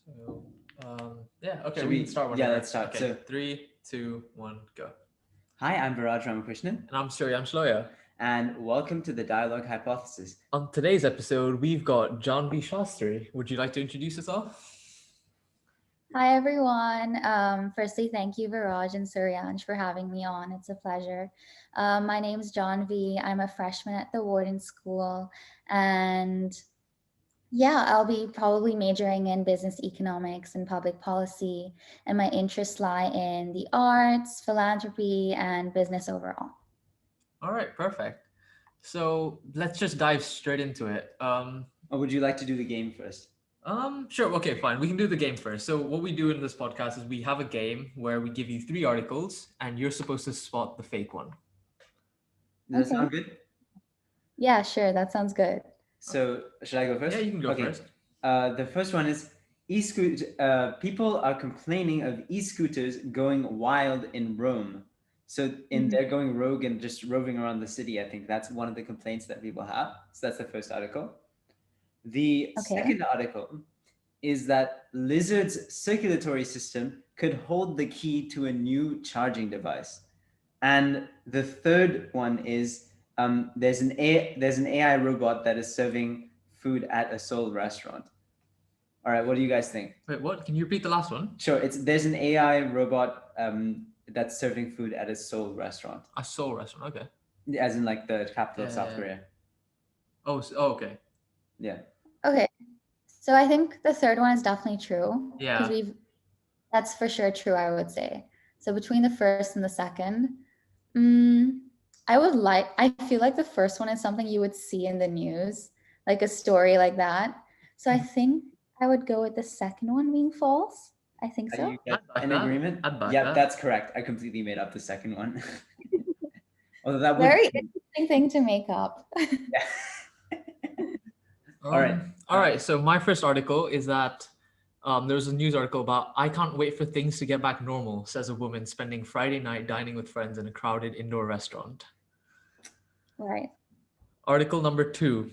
So, yeah, okay, Should we can we? start Yeah, whenever. let's start. Okay, So, 3, 2, 1, go. hi, I'm Viraj Ramakrishnan, And I'm Surya Shloya. and welcome to the Dialogue Hypothesis. On today's episode, we've got Jaahnvi Shastri. Would you like to introduce yourself? Hi, everyone. Firstly, thank you, Viraj and Suryansh, for having me on. It's a pleasure. My name's Jaahnvi. I'm a freshman at the Wharton School. And yeah, I'll be probably majoring in business economics and public policy. And my interests lie in the arts, philanthropy, and business overall. All right, perfect. So let's just dive straight into it. Or would you like to do the game first? Sure. Okay, fine. We can do the game first. So what we do in this podcast is we have a game where we give you three articles, and you're supposed to spot the fake one. Does that Okay. sound good? Yeah, sure. That sounds good. So, should I go first? Yeah, you can go Okay. first. The first one is people are complaining of e-scooters going wild in Rome. So, they're going rogue and just roving around the city. I think that's one of the complaints that people have. So that's the first article. The Okay. second article is that lizard's circulatory system could hold the key to a new charging device. And the third one is there's an AI robot that is serving food at a Seoul restaurant. All right, what do you guys think? Wait, what? Can you repeat the last one? Sure, there's an AI robot that's serving food at a Seoul restaurant, A Seoul restaurant. Okay. as in like the capital of South Yeah. Korea. Oh, okay. Yeah. Okay. So I think the third one is definitely true. Yeah. Because that's for sure true, I would say. So between the first and the second, I feel like the first one is something you would see in the news, like a story like that. So I think I would go with the second one being false. I think Are so. you guys I'd back in that. agreement? I'd back Yeah, that. that's correct. I completely made up the second one. Although that would Very interesting thing to make up. All right. All right. So my first article is that there's a news article about I can't wait for things to get back normal, says a woman spending Friday night dining with friends in a crowded indoor restaurant. Right. Article number 2.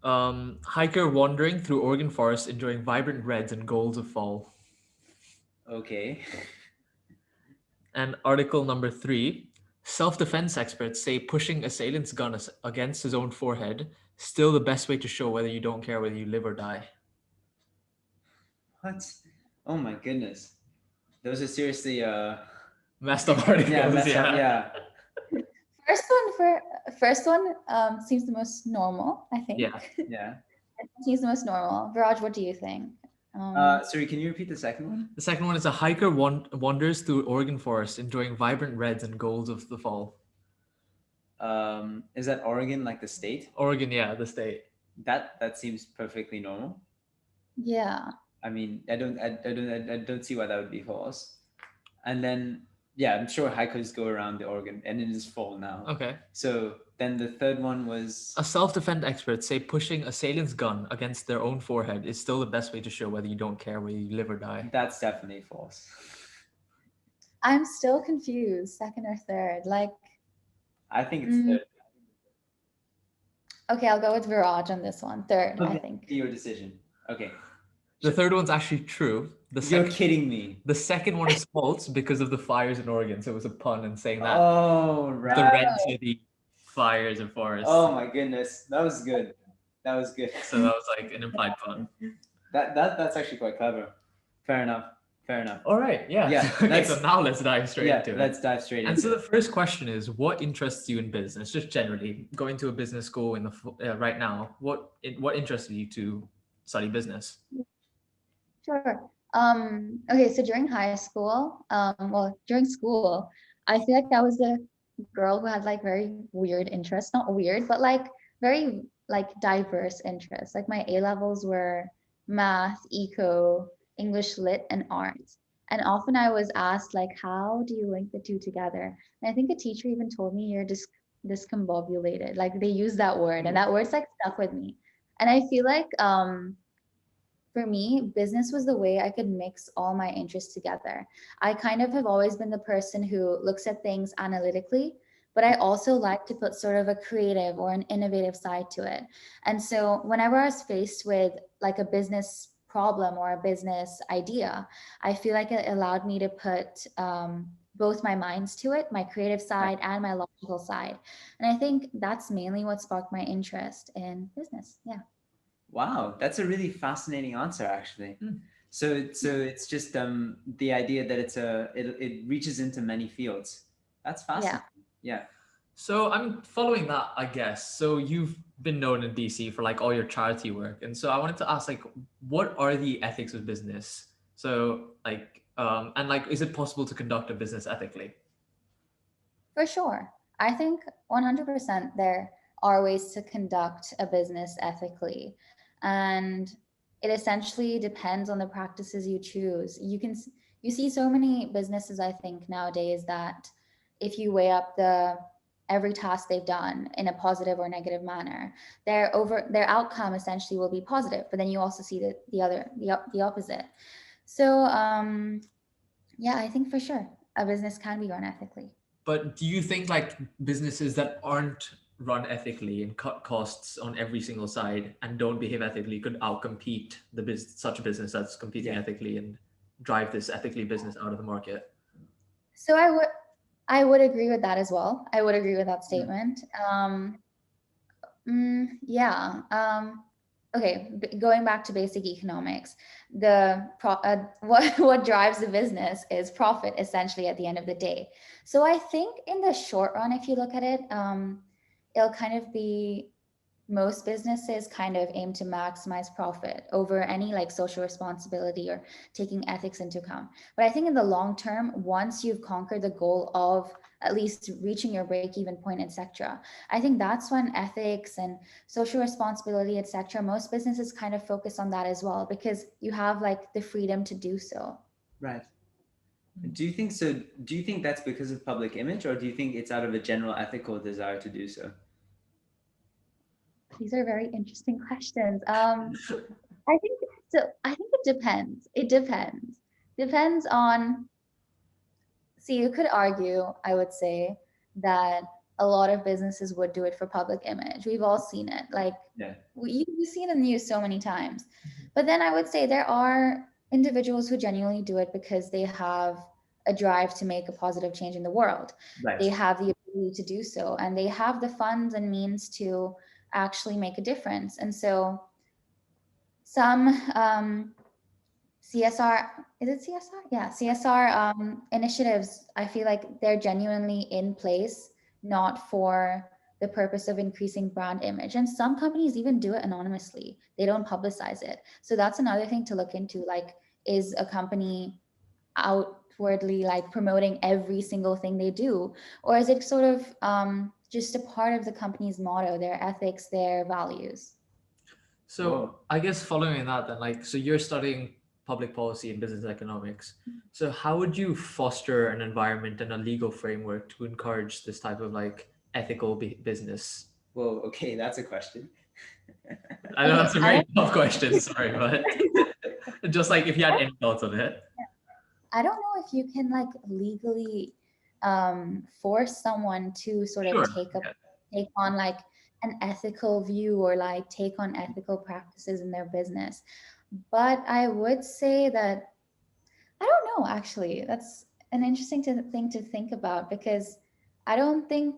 Hiker wandering through Oregon forest enjoying vibrant reds and golds of fall. Okay. And article number 3. Self-defense experts say pushing assailant's gun against his own forehead still the best way to show whether you don't care whether you live or die. What? Oh my goodness. Those are seriously Messed up articles. yeah, messed up. Yeah. First one seems the most normal, I think. Yeah. Yeah. Seems the most normal. Viraj, what do you think? Sorry, can you repeat the second one? The second one is a hiker wanders through Oregon forest enjoying vibrant reds and golds of the fall. Is that Oregon, like the state? Oregon, yeah, the state. That seems perfectly normal. Yeah. I mean, I don't see why that would be false. And then yeah, I'm sure hikers go around the Oregon and it is fall now. Okay. So then the third one was A self-defense expert say pushing assailant's gun against their own forehead is still the best way to show whether you don't care whether you live or die. that's definitely false. I'm still confused, second or third. Like, I think it's third. okay, I'll go with Viraj on this one. Third, I Okay, think. your decision. Okay. The third one's actually true. You're kidding me. The second one is false because of the fires in Oregon. So it was a pun in saying that Oh, the right. reds are the fires and forests. Oh my goodness. That was good. That was good. So that was like an implied pun. That's actually quite clever. Fair enough. Fair enough. All right. Yeah. Yeah, Okay, so now let's dive straight Yeah, into it. let's dive straight And into so the it. first question is, what interests you in business? Just generally, going to a business school in the right now, what interested you to study business? Sure. Okay, so during high school, during school, I feel like I was the girl who had like very weird interests. Not weird, but like very like diverse interests. Like my A levels were math, eco, English lit, and art. And often I was asked like, how do you link the two together? And I think a teacher even told me you're discombobulated. Like they use that word, and that word's like stuck with me. And I feel like for me, business was the way I could mix all my interests together. I kind of have always been the person who looks at things analytically, but I also like to put sort of a creative or an innovative side to it. And so whenever I was faced with like a business problem or a business idea, I feel like it allowed me to put both my minds to it, my creative Right. side and my logical side. And I think that's mainly what sparked my interest in business. Yeah. Wow, that's a really fascinating answer, actually. Hmm. So it's just the idea that it reaches into many fields. That's Yeah. fascinating. Yeah. So I'm following that, I guess. So you've been known in DC for like all your charity work, and so I wanted to ask, like, what are the ethics of business? So like, and like, is it possible to conduct a business ethically? For sure. I think 100% there are ways to conduct a business ethically. And it essentially depends on the practices you choose. You see so many businesses, I think, nowadays that if you weigh up every task they've done in a positive or negative manner, their outcome essentially will be positive. But then you also see the opposite. So yeah, I think for sure a business can be run ethically. But do you think like businesses that aren't run ethically and cut costs on every single side and don't behave ethically could outcompete such a business that's competing Yeah. ethically and drive this ethically business out of the market? So I would agree with that as well. I would agree with that Mm. statement. Yeah. Okay. Going back to basic economics, what drives the business is profit, essentially, at the end of the day. So I think in the short run, if you look at it, it'll kind of be most businesses kind of aim to maximize profit over any like social responsibility or taking ethics into account. But I think in the long term, once you've conquered the goal of at least reaching your break even point, etc., I think that's when ethics and social responsibility, etc., most businesses kind of focus on that as well, because you have like the freedom to do so. Right. Do you think so? Do you think that's because of public image, or do you think it's out of a general ethical desire to do so? These are very interesting questions. I think so. I think it depends. It depends. Depends on. See, you could argue, I would say, that a lot of businesses would do it for public image. We've all seen it. Like, Yeah. you see it in the news so many times. But then I would say there are individuals who genuinely do it because they have a drive to make a positive change in the world. Right. They have the ability to do so, and they have the funds and means to actually make a difference. And so some CSR, is it CSR? Yeah, CSR initiatives, I feel like they're genuinely in place, not for the purpose of increasing brand image. And some companies even do it anonymously. They don't publicize it. So that's another thing to look into. Like, is a company outwardly like promoting every single thing they do? Or is it sort of just a part of the company's motto, their ethics, their values? So Whoa. I guess following that, then, like, so you're studying public policy and business economics. So how would you foster an environment and a legal framework to encourage this type of like ethical business? Whoa. Okay, that's a question. I know Okay, that's a I very don't tough question. Sorry, but just like if you had any thoughts on it. I don't know if you can like legally force someone to sort of Sure. Yeah. take on like an ethical view or like take on ethical practices in their business. But I would say that I don't know, actually. That's an interesting thing to think about, because I don't think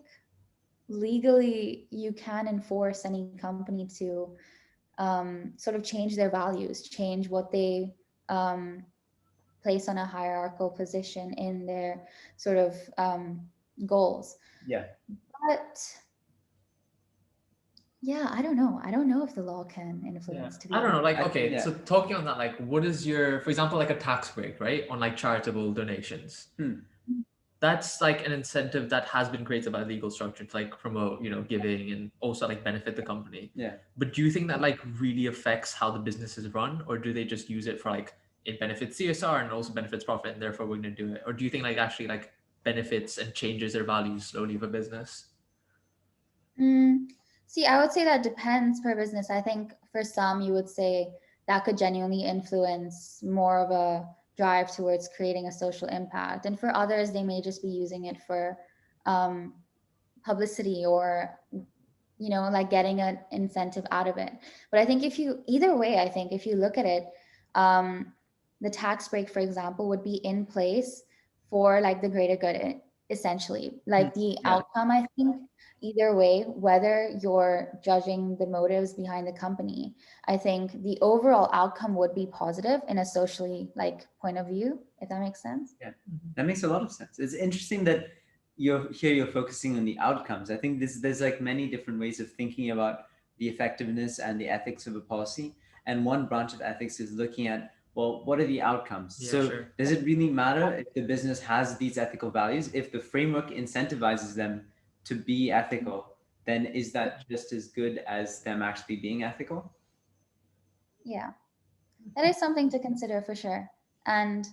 legally you can enforce any company to sort of change their values, change what they um, place on a hierarchical position in their sort of goals. Yeah. But yeah, I don't know. I don't know if the law can Yeah. influence, to be I don't know. honest. Like, I, okay, yeah. so talking on that, like, what is your, for example, like a tax break, right? On like charitable donations. Hmm. That's like an incentive that has been created by legal structure to like promote, giving and also like benefit the company. Yeah. But do you think that like really affects how the business is run, or do they just use it for like it benefits CSR and also benefits profit, and therefore we're going to do it? Or do you think like actually like benefits and changes their values slowly of a business? Mm, See, I would say that depends per business. I think for some, you would say that could genuinely influence more of a drive towards creating a social impact. And for others, they may just be using it for um, publicity or, like getting an incentive out of it. But I think either way, I think if you look at it, um, the tax break, for example, would be in place for like the greater good, essentially. Like the Yeah. outcome, I think, either way, whether you're judging the motives behind the company, I think the overall outcome would be positive in a socially like point of view, if that makes sense. Yeah, that makes a lot of sense. It's interesting that you're focusing on the outcomes. I think there's like many different ways of thinking about the effectiveness and the ethics of a policy. And one branch of ethics is looking at, well, what are the outcomes? Yeah, So sure. does it really matter if the business has these ethical values? If the framework incentivizes them to be ethical, then is that just as good as them actually being ethical? Yeah, that is something to consider for sure. And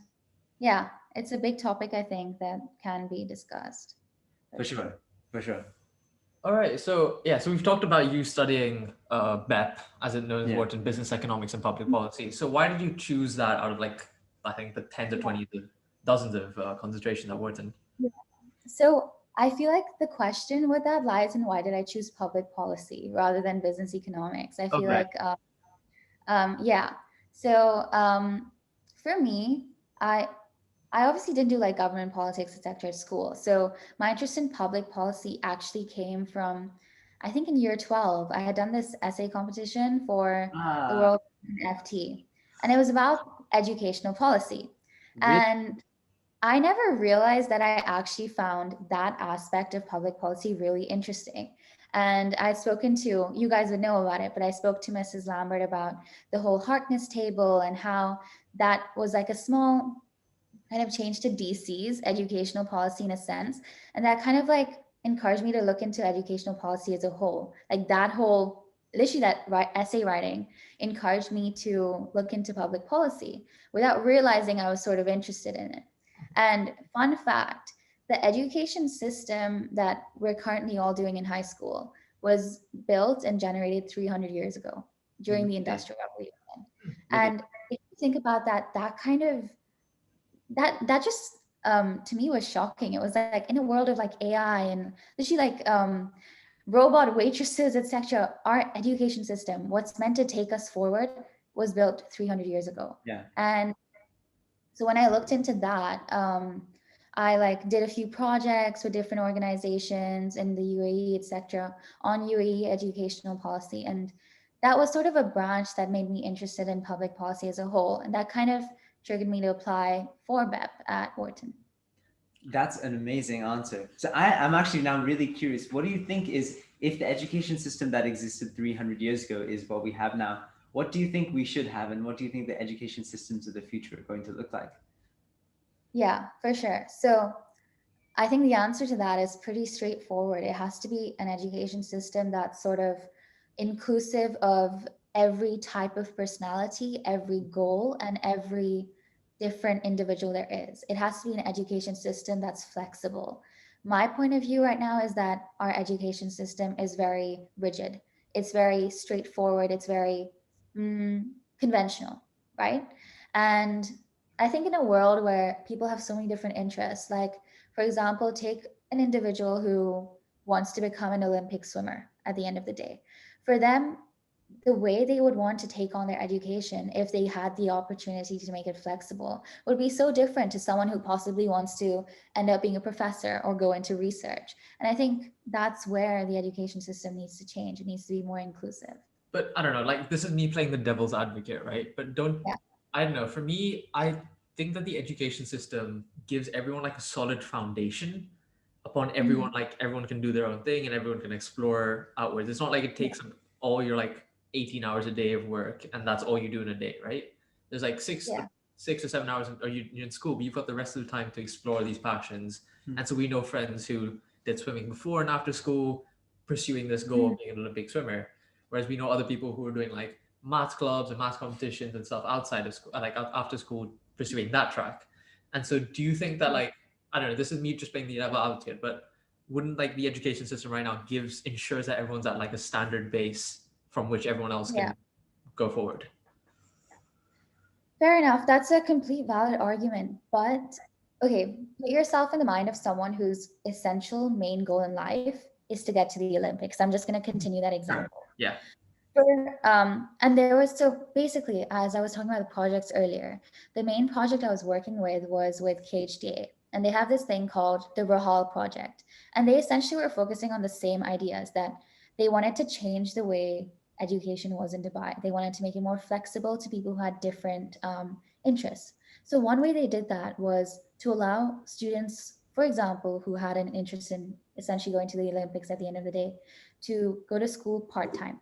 yeah, it's a big topic, I think, that can be discussed for For sure. sure, for sure. All right. So yeah, so we've talked about you studying BEP, as it known as Yeah. Wharton, Business Economics and Public Policy. So why did you choose that out of like I think the tens or Yeah. twenties of dozens of concentration at Wharton? Yeah. So I feel like the question with that lies in why did I choose public policy rather than business economics? I Oh, feel right. like, yeah. So for me, I I obviously didn't do like government politics, etc. at school. So my interest in public policy actually came from, I think in year 12, I had done this essay competition for the Ah, World FT, and it was about educational policy. really? And I never realized that I actually found that aspect of public policy really interesting. And I'd spoken to, you guys would know about it, but I spoke to Mrs. Lambert about the whole Harkness table and how that was like a small kind of change to DC's educational policy in a sense. And that kind of like encouraged me to look into educational policy as a whole. Like that whole, literally essay writing encouraged me to look into public policy without realizing I was sort of interested in it. And fun fact, the education system that we're currently all doing in high school was built and generated 300 years ago during the Really? Industrial Revolution. Really? And if you think about that, that kind of that just to me was shocking. It was like in a world of like AI and literally like robot waitresses, etc. Our education system, what's meant to take us forward, was built 300 years ago. Yeah. And so when I looked into that, I like did a few projects with different organizations in the UAE, etc., on UAE educational policy, and that was sort of a branch that made me interested in public policy as a whole, and that kind of triggered me to apply for BEP at Wharton. That's an amazing answer. So I'm actually now really curious. What do you think is, if the education system that existed 300 years ago is what we have now, what do you think we should have, and what do you think the education systems of the future are going to look like? Yeah, for sure. So I think the answer to that is pretty straightforward. It has to be an education system that's sort of inclusive of every type of personality, every goal, and every different individual there is. It has to be an education system that's flexible. My point of view right now is that our education system is very rigid, it's very straightforward, it's very mm, conventional, right? And I think in a world where people have so many different interests, like for example, take an individual who wants to become an Olympic swimmer at the end of the day. For them, the way they would want to take on their education if they had the opportunity to make it flexible would be so different to someone who possibly wants to end up being a professor or go into research. And I think that's where the education system needs to change. It needs to be more inclusive. But I don't know, like this is me playing the devil's advocate, right? But don't Yeah. I don't know. For me, I think that the education system gives everyone like a solid foundation upon everyone, Mhm. like everyone can do their own thing and everyone can explore outwards. It's not like it Yeah. takes up all your like 18 hours a day of work and that's all you do in a day, right? There's like Yeah. 6 or 7 hours, or you're in school, but you've got the rest of the time to explore these passions. Hmm. And so we know friends who did swimming before and after school, pursuing this goal Mhm. of being an Olympic swimmer. Whereas we know other people who are doing like math clubs and math competitions and stuff outside of school, like after school, pursuing that track. And so, do you think that like I don't know, this is me just playing the devil advocate, but wouldn't like the education system right now ensures that everyone's at like a standard base from which everyone else Yeah. can go forward? Fair enough. That's a complete valid argument. But okay, put yourself in the mind of someone whose essential main goal in life is to get to the Olympics. I'm just going to continue that Sure. example. Yeah. And there was, so basically, as I was talking about the projects earlier, the main project I was working with was with KHDA, and they have this thing called the Rahal Project. And they essentially were focusing on the same ideas, that they wanted to change the way education was in Dubai. They wanted to make it more flexible to people who had different interests. So one way they did that was to allow students, for example, who had an interest in essentially going to the Olympics at the end of the day, to go to school part-time,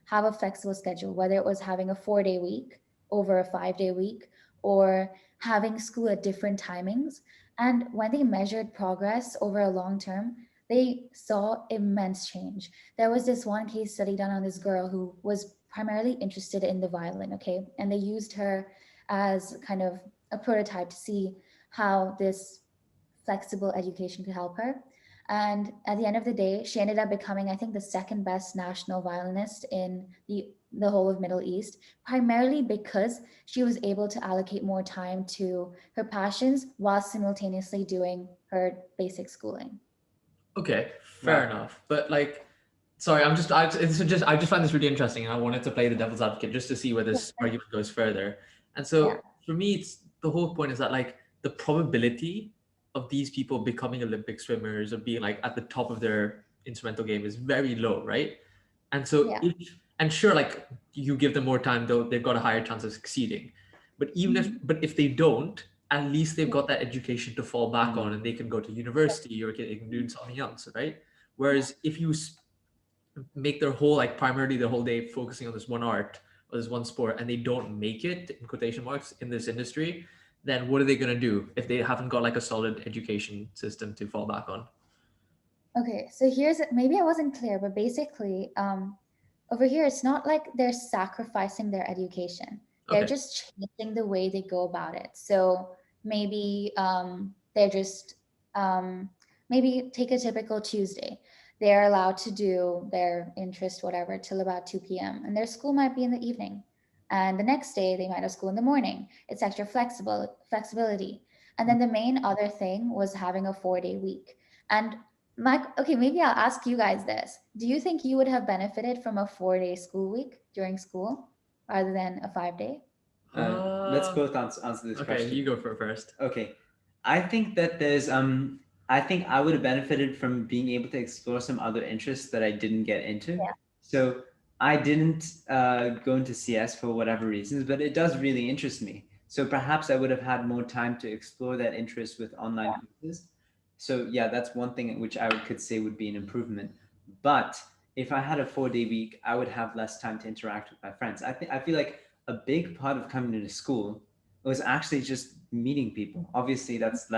have a flexible schedule, whether it was having a 4-day week over a 5-day week, or having school at different timings. And when they measured progress over a long term, they saw immense change. There was this one case study done on this girl who was primarily interested in the violin, okay? And they used her as kind of a prototype to see how this flexible education could help her. And at the end of the day, she ended up becoming, I think, the second best national violinist in the whole of Middle East, primarily because she was able to allocate more time to her passions while simultaneously doing her basic schooling. Okay, fair Wow. enough. But like, sorry, I just find this really interesting, and I wanted to play the devil's advocate just to see where Yeah. this argument goes further. And Yeah. so for me, it's the whole point is that like the probability of these people becoming Olympic swimmers or being like at the top of their instrumental game is very low, right? And so Yeah. if and sure, like you give them more time, though they've got a higher chance of succeeding. But Mhm. if they don't, at least they've got that education to fall back on, Mm. and they can go to university or they can do something else, right? Whereas if you make their whole like primarily the whole day focusing on this one art or this one sport, and they don't make it in quotation marks in this industry, then what are they going to do if they haven't got like a solid education system to fall back on? Okay, so here's, maybe I wasn't clear, but basically, over here, it's not like they're sacrificing their education. They're Okay. just changing the way they go about it. So maybe they're just, um, maybe take a typical Tuesday. They're allowed to do their interest, whatever, till about 2 p.m. And their school might be in the evening. And the next day, they might have school in the morning. It's extra flexibility. And then the main other thing was having a 4-day week. And Mike, okay, maybe I'll ask you guys this. Do you think you would have benefited from a 4-day school week during school rather than a 5-day? Let's Uh, both answer this okay, question. you go for it first. Okay. I think that I think I would have benefited from being able to explore some other interests that I didn't get into. Yeah. So I didn't go into CS for whatever reasons, but it does really interest me. So perhaps I would have had more time to explore that interest with online courses. So yeah, that's one thing which could say would be an improvement. But if I had a 4-day week, I would have less time to interact with my friends. I feel like a big part of coming to school was actually just meeting people. Obviously, that's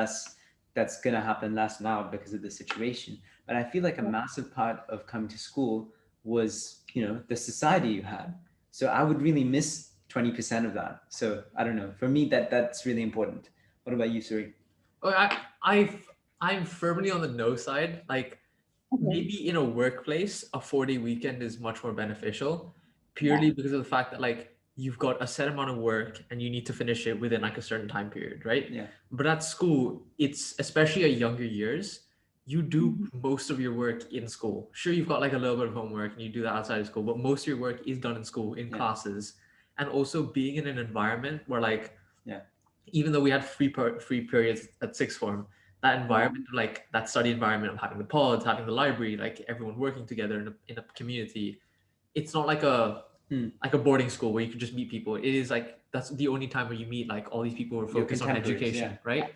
gonna happen less now because of the situation. But I feel like a Yeah. massive part of coming to school was, the society you had. So I would really miss 20% of that. So I don't know. For me, that's really important. What about you, Suri? Oh, I'm firmly on the no side. Like Okay. maybe in a workplace, a 4-day weekend is much more beneficial, Yeah. purely because of the fact that like you've got a set amount of work and you need to finish it within like a certain time period, right? Yeah. But at school, it's especially at younger years, you do Mhm. most of your work in school. Sure, you've got like a little bit of homework and you do that outside of school, but most of your work is done in school, in Yeah. classes, and also being in an environment where like Yeah. even though we had free periods at sixth form, that Yeah. environment, like that study environment of having the pods, having the library, like everyone working together in a community, it's not Hmm. like a boarding school where you can just meet people. It is like that's the only time where you meet like all these people who are Your focused on contemporaries. Yeah. education, right?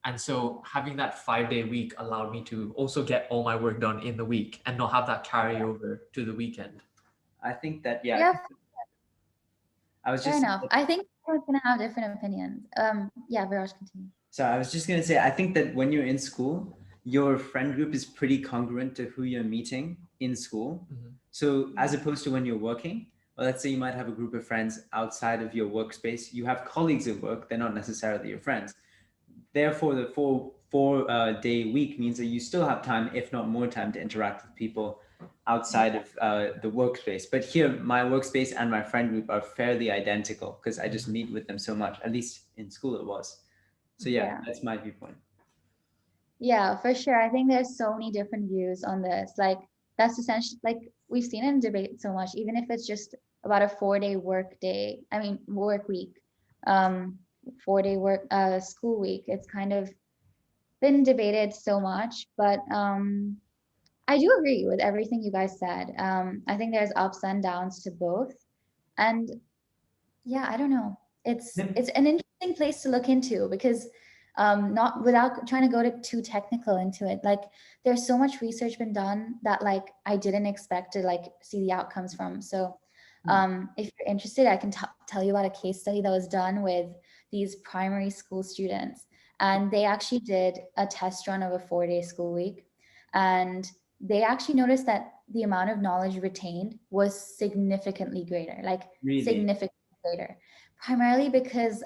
And so having that 5-day week allowed me to also get all my work done in the week and not have that carry over to the weekend. I think that, yeah, Yeah, I was fair just enough. I think we're gonna have different opinions. Yeah, Viraj, continue. So I was just gonna say, I think that when you're in school, your friend group is pretty congruent to who you're meeting in school. Mhm. So as opposed to when you're working, well, let's say you might have a group of friends outside of your workspace. You have colleagues at work; they're not necessarily your friends. Therefore, the four day week means that you still have time, if not more time, to interact with people outside of the workspace. But here, my workspace and my friend group are fairly identical because I just Mhm. meet with them so much. At least in school, it was. So yeah, Yeah. that's my viewpoint. Yeah, for sure. I think there's so many different views on this. Like that's essentially like we've seen it in debate so much, even if it's just about a 4-day work day, I mean, work week, um, 4-day work, school week. It's kind of been debated so much, but I do agree with everything you guys said. I think there's ups and downs to both. And yeah, I don't know. It's an interesting place to look into because not without trying to go too technical into it. Like there's so much research been done that like I didn't expect to like see the outcomes from. So if you're interested, I can tell you about a case study that was done with these primary school students. And they actually did a test run of a 4-day school week. And they actually noticed that the amount of knowledge retained was significantly greater, like Really? significantly greater, primarily because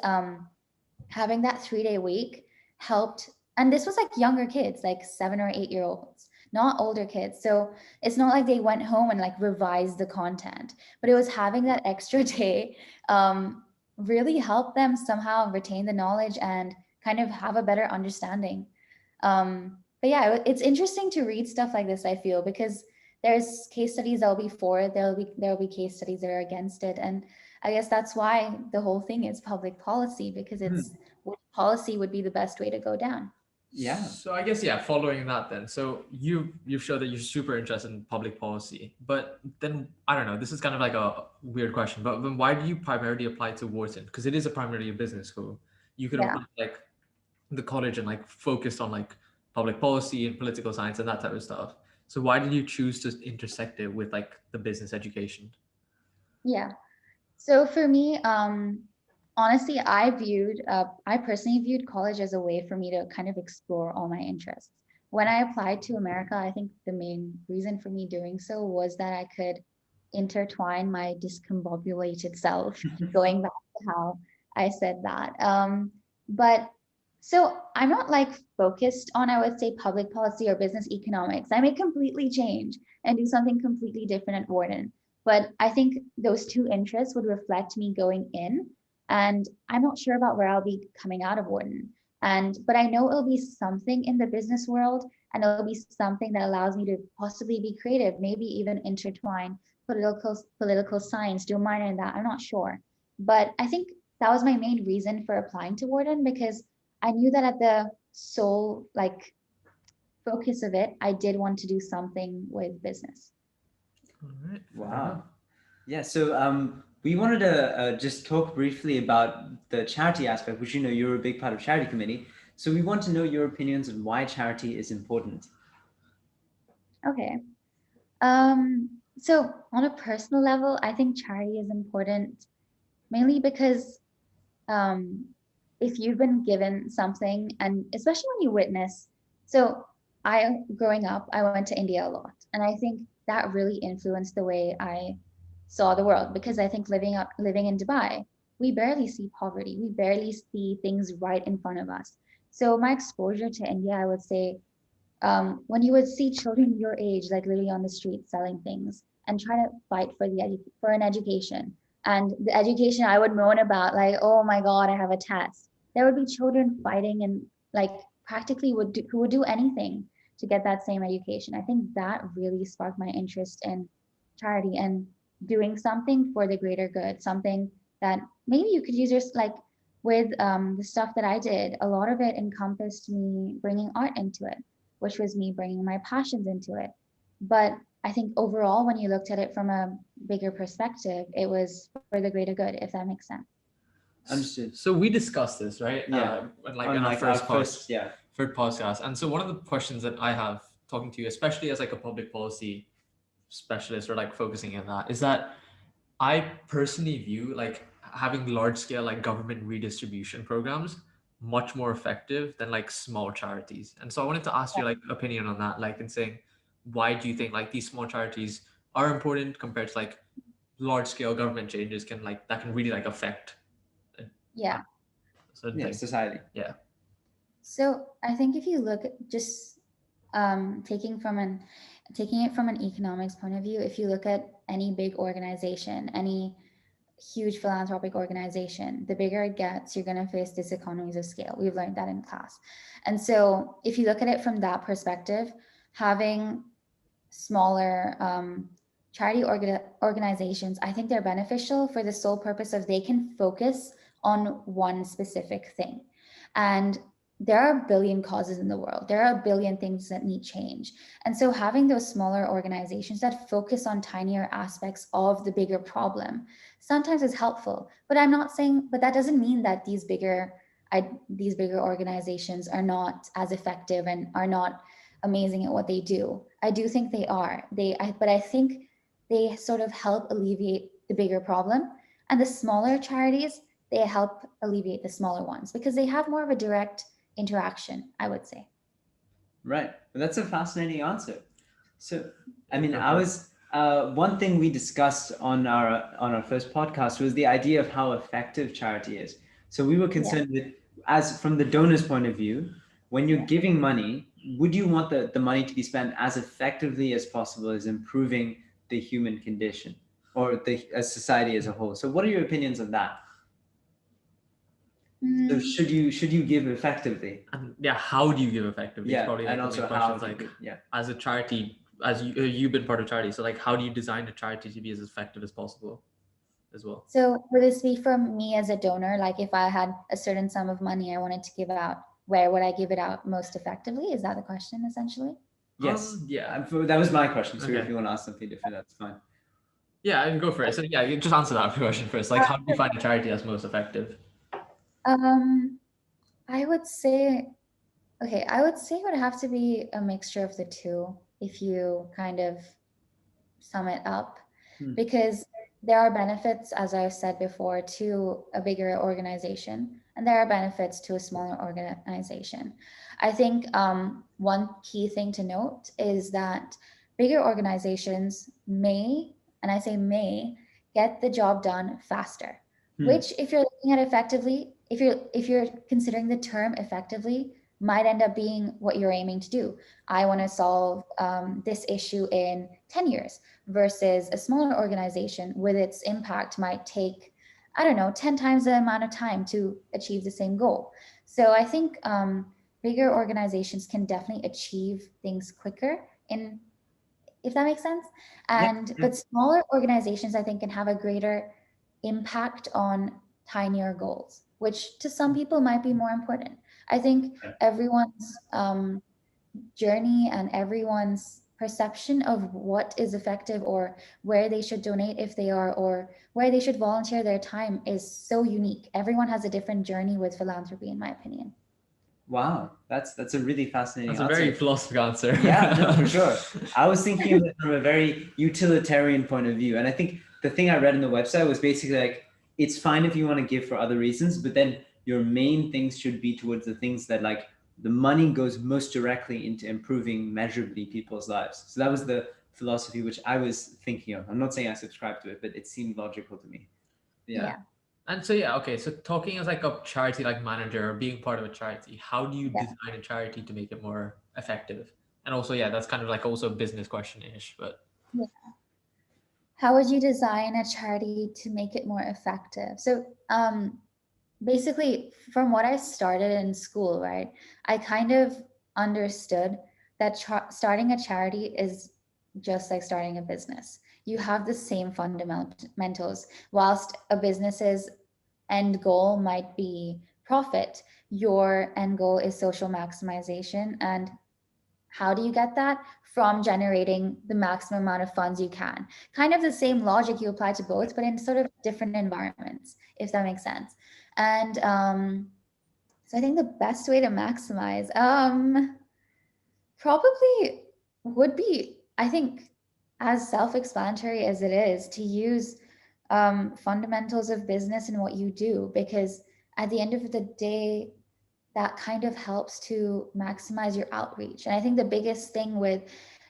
having that 3-day week helped. And this was like younger kids, like 7 or 8 year olds, not older kids. So it's not like they went home and like revised the content, but it was having that extra day really helped them somehow retain the knowledge and kind of have a better understanding. But yeah, it's interesting to read stuff like this, I feel, because there's case studies that'll be for it, there'll be case studies that are against it. And I guess that's why the whole thing is public policy, because it's which policy would be the best way to go down. Yeah. So I guess, yeah, following that then. So you've showed that you're super interested in public policy, but then I don't know. This is kind of like a weird question, but then why do you primarily apply to Wharton? Because it is a primarily a business school. You could Yeah. apply like the college and like focused on like public policy and political science and that type of stuff. So why did you choose to intersect it with like the business education? Yeah. So for me, honestly, I personally viewed college as a way for me to kind of explore all my interests. When I applied to America, I think the main reason for me doing so was that I could intertwine my discombobulated self, going back to how I said that. But so I'm not like focused on, I would say, public policy or business economics. I may completely change and do something completely different at Wharton. But I think those two interests would reflect me going in. And I'm not sure about where I'll be coming out of Wharton. But I know it'll be something in the business world, and it'll be something that allows me to possibly be creative, maybe even intertwine political science, do a minor in that. I'm not sure. But I think that was my main reason for applying to Wharton, because I knew that at the sole like focus of it, I did want to do something with business. All right, fair enough. Wow. Yeah. So we wanted to just talk briefly about the charity aspect, which you're a big part of charity committee. So we want to know your opinions on why charity is important. Okay. So on a personal level, I think charity is important mainly because um, if you've been given something, and especially when you witness, so growing up, I went to India a lot, and I think that really influenced the way I saw the world, because I think living in Dubai, we barely see poverty, we barely see things right in front of us. So my exposure to India, I would say, when you would see children your age, like literally on the street selling things and try to fight for for an education. And the education I would moan about, like, oh my God, I have a test. There would be children fighting and like practically who would do anything to get that same education. I think that really sparked my interest in charity and doing something for the greater good, something that maybe you could use just like with the stuff that I did. A lot of it encompassed me bringing art into it, which was me bringing my passions into it. But I think overall, when you looked at it from a bigger perspective, it was for the greater good, if that makes sense. Understood. So we discussed this, right? Yeah. Like On in our like our first first, post, yeah. third podcast. And so one of the questions that I have talking to you, especially as like a public policy specialist or like focusing on that, is that I personally view like having large scale like government redistribution programs much more effective than like small charities. And so I wanted to ask your like opinion on that, like in saying why do you think like these small charities are important compared to like large scale government changes can like that can really like affect a Yeah. certain Yeah, thing. society. Yeah. So I think if you look at just taking taking it from an economics point of view, if you look at any big organization, any huge philanthropic organization, the bigger it gets, you're going to face diseconomies of scale. We've learned that in class. And so if you look at it from that perspective, having smaller charity organizations, I think they're beneficial for the sole purpose of they can focus on one specific thing. And there are a billion causes in the world. There are a billion things that need change. And so having those smaller organizations that focus on tinier aspects of the bigger problem sometimes is helpful. But I'm not saying, but that doesn't mean that these bigger organizations are not as effective and are not amazing at what they do. I do think they are. But I think they sort of help alleviate the bigger problem. And the smaller charities, they help alleviate the smaller ones because they have more of a direct interaction, I would say. Right. Well, that's a fascinating answer. So, I mean, I Okay. was one thing we discussed on our first podcast was the idea of how effective charity is. So we were concerned with, as from the donor's point of view, when you're Yeah. giving money, would you want the money to be spent as effectively as possible as improving the human condition or the society as a whole? So what are your opinions on that? So Mm, should you give effectively? And yeah, how do you give effectively? It's Yeah, probably and like the main also question. how It's if you like could, yeah. as a charity, as you've been part of charity, so like how do you design a charity to be as effective as possible as well? so would this be from me as a donor? Like if I had a certain sum of money I wanted to give out, where would I give it out most effectively? Is that the question essentially? Yes, Yeah. that was my question. So if Okay. you want to ask something different, that's fine. Yeah, I can go for it. So yeah, you just answer that question first. Like, how do you find a charity that's most effective? Um, I would say, okay, I would say it would have to be a mixture of the two if you kind of sum it up, Hmm. because there are benefits, as I've said before, to a bigger organization, and there are benefits to a smaller organization. I think one key thing to note is that bigger organizations may, and I say may, get the job done faster. Hmm. Which, if you're looking at effectively, if you're considering the term effectively, might end up being what you're aiming to do. I want to solve this issue in 10 years versus a smaller organization with its impact might take, I don't know, 10 times the amount of time to achieve the same goal. So I think bigger organizations can definitely achieve things quicker, in if that makes sense. Yeah, And yeah, but smaller organizations, I think, can have a greater impact on tinier goals, which to some people might be more important. I think yeah. everyone's journey and everyone's perception of what is effective or where they should donate if they are, or where they should volunteer their time is so unique. Everyone has a different journey with philanthropy, in my opinion. Wow, that's a really fascinating That's a very answer. philosophical answer. Yeah, no, for sure. I was thinking of it from a very utilitarian point of view, and I think the thing I read on the website was basically like it's fine if you want to give for other reasons, but then your main things should be towards the things that like the money goes most directly into improving measurably people's lives. So that was the philosophy which I was thinking of. I'm not saying I subscribe to it, but it seemed logical to me. Yeah. Yeah. And so yeah, okay. So talking as like a charity like manager or being part of a charity, how do you Yeah. design a charity to make it more effective? And also, yeah, that's kind of like also a business question-ish, but Yeah. How would you design a charity to make it more effective? So, basically, from what I started in school, right, I kind of understood that starting a charity is just like starting a business. You have the same fundamentals. Whilst a business's end goal might be profit, your end goal is social maximization. And how do you get that? From generating the maximum amount of funds you can. Kind of the same logic you apply to both, but in sort of different environments, if that makes sense. And so I think the best way to maximize probably would be, I think, as self-explanatory as it is, to use fundamentals of business and what you do, because at the end of the day, that kind of helps to maximize your outreach. And I think the biggest thing with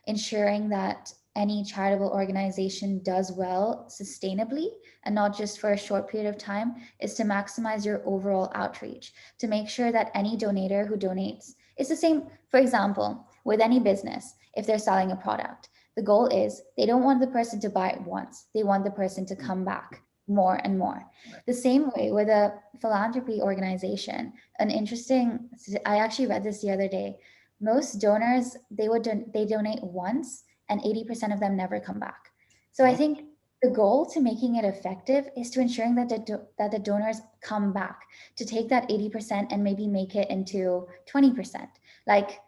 ensuring that any charitable organization does well sustainably and not just for a short period of time is to maximize your overall outreach, to make sure that any donator who donates, it's the same, for example, with any business. If they're selling a product, the goal is they don't want the person to buy it once, they want the person to come back more and more. The same way with a philanthropy organization. An interesting, I actually read this the other day. Most donors, they donate once and 80% of them never come back. So I think the goal to making it effective is to ensuring that that the donors come back to take that 80% and maybe make it into 20%. Like,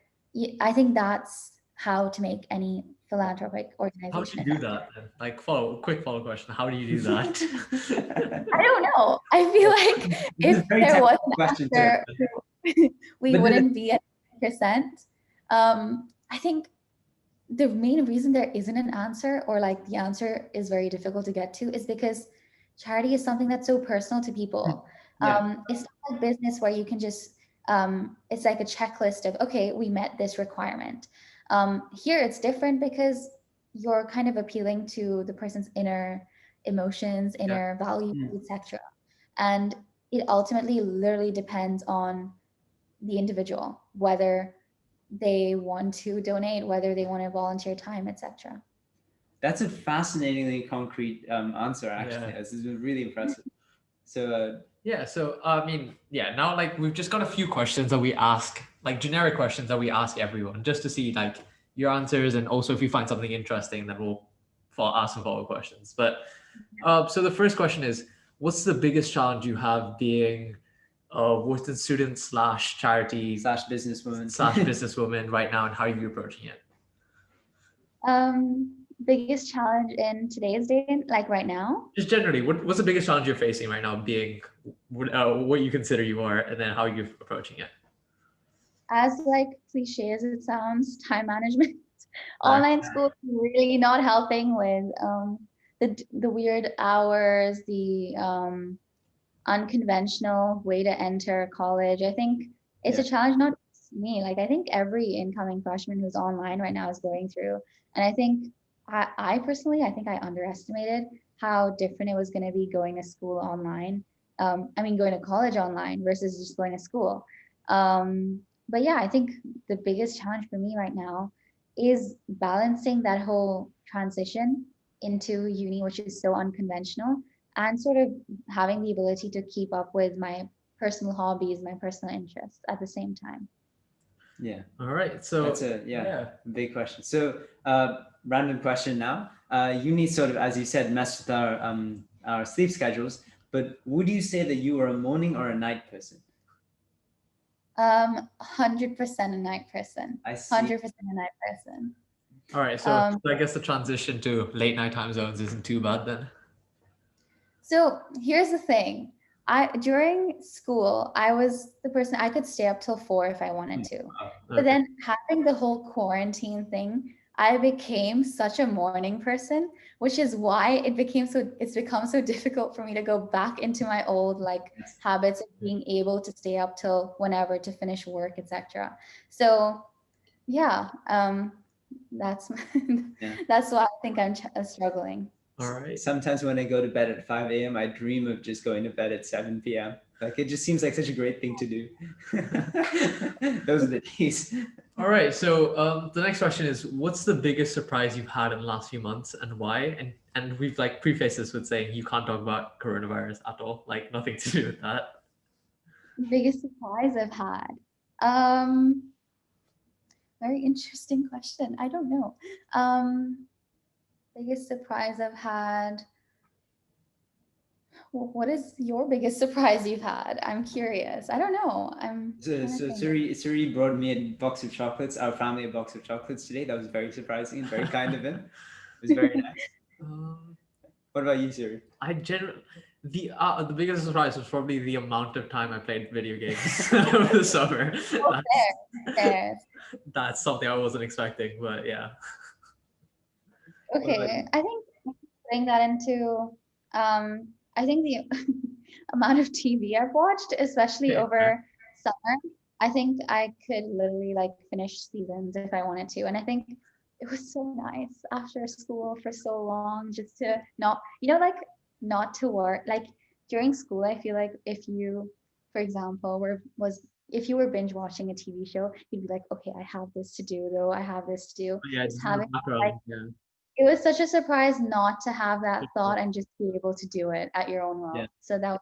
I think that's how to make any philanthropic How do organization you do effective. that then? Like, quick follow question. How do you do that? I don't know. I feel like This is a if very there was technical an question too. answer, we But wouldn't be at 10%. I think the main reason there isn't an answer, or like the answer is very difficult to get to, is because charity is something that's so personal to people. yeah, It's not like business where you can just it's like a checklist of, okay, we met this requirement. Here it's different because you're kind of appealing to the person's inner emotions, Yeah. inner values, etc. And it ultimately literally depends on the individual, whether they want to donate, whether they want to volunteer time, etc. that's a fascinatingly concrete answer. Actually, Yeah. this is really impressive. So Yeah, so I mean, yeah, now like we've just got a few questions that we ask, like generic questions that we ask everyone, just to see like your answers, and also if you find something interesting, then we'll ask some follow questions. But so the first question is, what's the biggest challenge you have being a working student slash charity slash businesswoman slash businesswoman right now, and how are you approaching it? Biggest challenge in today's day, like right now? Just generally, what's the biggest challenge you're facing right now, being what you consider you are, and then how you're approaching it? As like cliche as it sounds, time management. Right. Online school is really not helping with the weird hours, the unconventional way to enter college. I think it's a challenge, not just me. Like I think every incoming freshman who's online right now is going through. And I think I personally, I think I underestimated how different it was going to be going to school online. I mean, going to college online versus just going to school. But yeah, I think the biggest challenge for me right now is balancing that whole transition into uni, which is so unconventional, and sort of having the ability to keep up with my personal hobbies, my personal interests at the same time. Yeah. All right. So that's a big question. So random question now. Uni sort of, as you said, messed with our sleep schedules. But would you say that you are a morning or a night person? 100% a night person. I see. 100% a night person. All right, so I guess the transition to late night time zones isn't too bad then. So here's the thing. During school, I was the person, I could stay up till 4 if I wanted to. But then having the whole quarantine thing, I became such a morning person, which is why it's become so difficult for me to go back into my old like habits of being able to stay up till whenever to finish work, etc. So yeah, that's that's why I think I'm struggling. All right. Sometimes when I go to bed at 5 a.m., I dream of just going to bed at 7 p.m. Like it just seems like such a great thing to do. Those are the days. All right. So the next question is, what's the biggest surprise you've had in the last few months, and why? And we've like prefaced this with saying you can't talk about coronavirus at all, like nothing to do with that. Biggest surprise I've had. Very interesting question. I don't know. Biggest surprise I've had. What is your biggest surprise you've had? I'm curious. I don't know. So Suri brought me a box of chocolates, our family a box of chocolates today. That was very surprising and very kind of him. It was very nice. What about you, Suri? The biggest surprise was probably the amount of time I played video games over the summer. Fair. That's something I wasn't expecting, but yeah. Okay, I think putting that into, I think the amount of TV I've watched, especially over summer, I think I could literally like finish seasons if I wanted to. And I think it was so nice after school for so long just to not, like not to work. Like during school, I feel like if you, for example, if you were binge watching a TV show, you'd be like, okay, I have this to do though. I have this to do. Yeah, just having like, it was such a surprise not to have that thought and just be able to do it at your own will. Yeah. So that was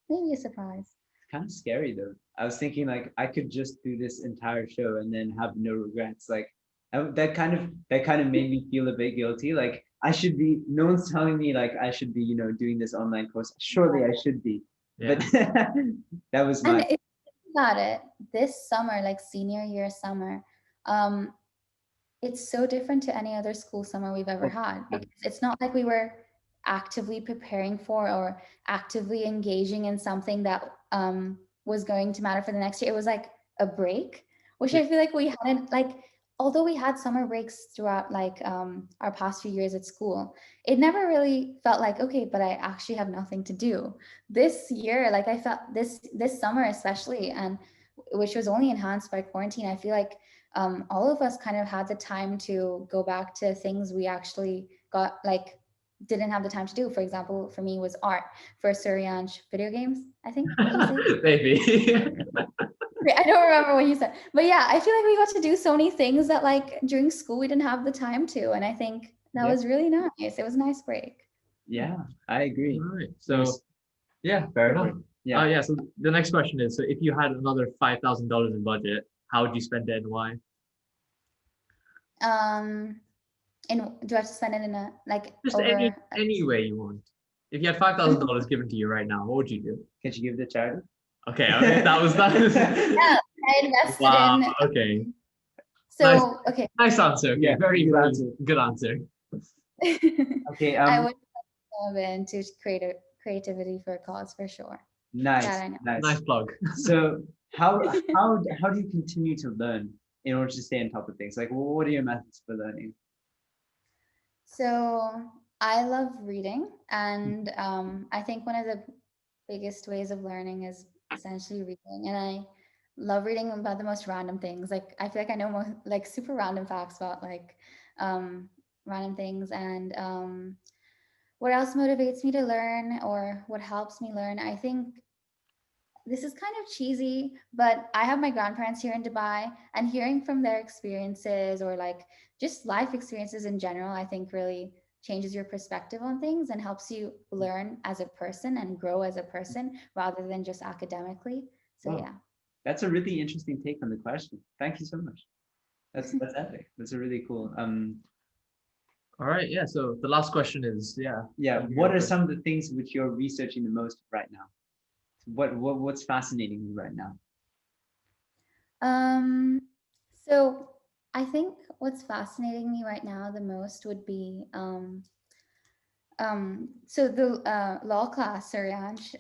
maybe a surprise. It's kind of scary though. I was thinking like I could just do this entire show and then have no regrets. Like that kind of made me feel a bit guilty. Like I should be, no one's telling me like I should be, doing this online course. Surely I should be. Yeah. But that was And my, if you think about it, this summer, like senior year summer, um, it's so different to any other school summer we've ever oh, had, because it's not like we were actively preparing for or actively engaging in something that was going to matter for the next year. It was like a break, which Yeah. I feel like we hadn't, like, although we had summer breaks throughout like our past few years at school, it never really felt like, okay, but I actually have nothing to do. This year, like I felt this summer especially, and which was only enhanced by quarantine, I feel like all of us kind of had the time to go back to things we actually got, like, didn't have the time to do. For example, for me was art. For Suryansh, video games, I think he said. Maybe. I don't remember what he said. But yeah, I feel like we got to do so many things that like during school we didn't have the time to. And I think that Yeah. was really nice. It was a nice break. yeah, I agree. All right. It So was yeah, fair enough. perfect. Yeah. Yeah. So the next question is: so if you had another $5,000 in budget, how would you spend it and why? Um, and do I have to spend it in a like Just over? any way you want. If you had $5,000 given to you right now, what would you do? Can you give the charity? Okay, that was that. Yeah, I invested Wow. in. Okay. So okay. Nice answer. Okay. Yeah, Very good very answer. good answer. Okay. I would love into creativity for a cause for sure. Nice. That I know. Nice. Nice plug. So how do you continue to learn in order to stay on top of things? Like, what are your methods for learning? So I love reading, and I think one of the biggest ways of learning is essentially reading. And I love reading about the most random things. Like I feel like I know more like super random facts about like random things. And what else motivates me to learn, or what helps me learn? I think this is kind of cheesy, but I have my grandparents here in Dubai, and hearing from their experiences or like just life experiences in general, I think really changes your perspective on things and helps you learn as a person and grow as a person rather than just academically. So Wow, yeah. that's a really interesting take on the question. Thank you so much. That's epic. That's a really cool. All right. Yeah. So the last question is, Yeah. What are some of the things which you're researching the most right now? What's fascinating you right now? Um, so I think what's fascinating me right now the most would be so the law class, Suryansh,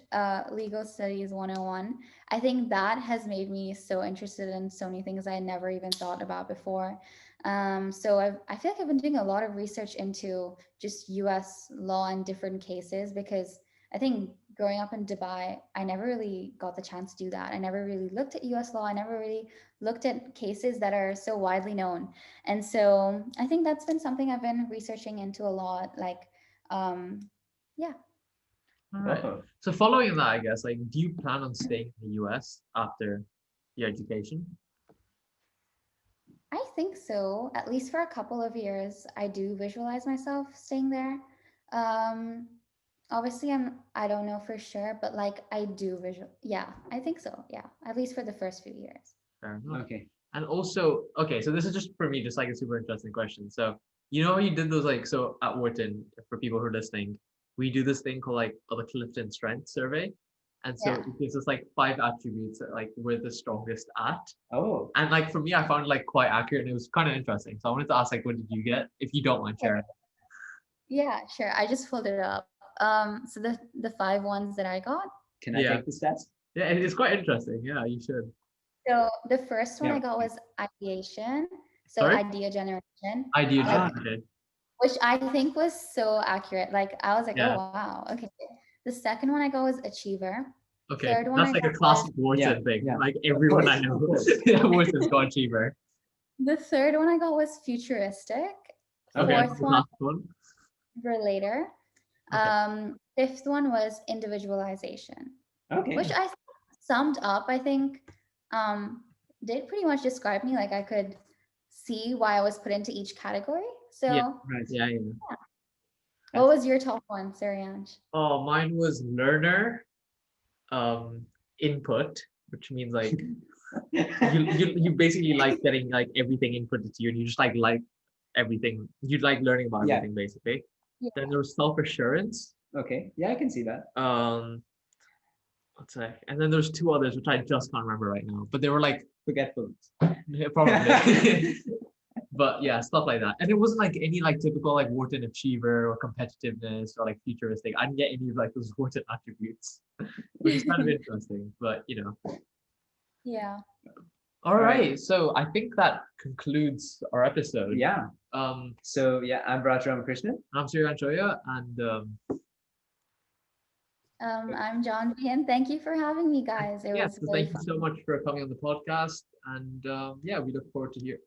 Legal Studies 101, I think that has made me so interested in so many things I never even thought about before. So I feel like I've been doing a lot of research into just US law and different cases, because I think growing up in Dubai, I never really got the chance to do that. I never really looked at US law. I never really looked at cases that are so widely known. And so I think that's been something I've been researching into a lot. Like, yeah. All right. Oh, So following that, I guess, like, do you plan on staying in the US after your education? I think so. At least for a couple of years, I do visualize myself staying there. Um, obviously, I don't know for sure, but like I do visual. Yeah, I think so. Yeah, at least for the first few years. Fair enough. okay. And also, okay, so this is just for me, just like a super interesting question. So, you did those like, so at Wharton, for people who are listening, we do this thing called like the Clifton Strength Survey. And so Yeah. it gives us like 5 attributes that like we're the strongest at. Oh, And like for me, I found it like quite accurate and it was kind of interesting. So I wanted to ask like, what did you get? If you don't mind sharing. Yeah, sure. I just pulled it up. So the five ones that I got. can I Yeah. take the stats? Yeah, it's quite interesting. Yeah, you should. So the first one Yeah. I got was ideation. So Sorry? idea generation. Idea Like, generation. which I think was so accurate. Like I was like, oh Yeah. wow, okay. The second one I got was achiever. Okay. Third one That's I like a got was classic Wharton thing. yeah. Like everyone I course, know. of course. Yeah, Wharton's got achiever. the third one I got was futuristic. Okay, Fourth the one last one. relator. Okay. Fifth one was individualization, Okay. which I summed up, I think, did pretty much describe me. Like I could see why I was put into each category. Yeah. So Right. Yeah. what was your top one, Suryansh? Oh, mine was learner, um, input, which means like you basically like getting like everything inputted to you, and you just like everything. You like learning about Yeah. everything basically. Yeah. Then there was self-assurance. Okay. Yeah, I can see that. What's that? And then there's two others which I just can't remember right now. But they were like Forgetfulness. probably. But yeah, stuff like that. And it wasn't like any like typical like Wharton achiever or competitiveness or like futuristic. I didn't get any of like those Wharton attributes, which is kind of interesting. But you know. Yeah. All right. right. So I think that concludes our episode. Yeah. Um, So yeah, I'm Raj Ramakrishnan. I'm Suryan Choya, and I'm Jaahnvi, and thank you for having me, guys. It yeah, was so very thank you fun. so much for coming on the podcast. And yeah, we look forward to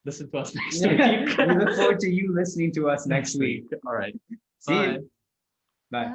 listen to us next Yeah. week. We look forward to you listening to us next week. All right. See Bye. you. Bye.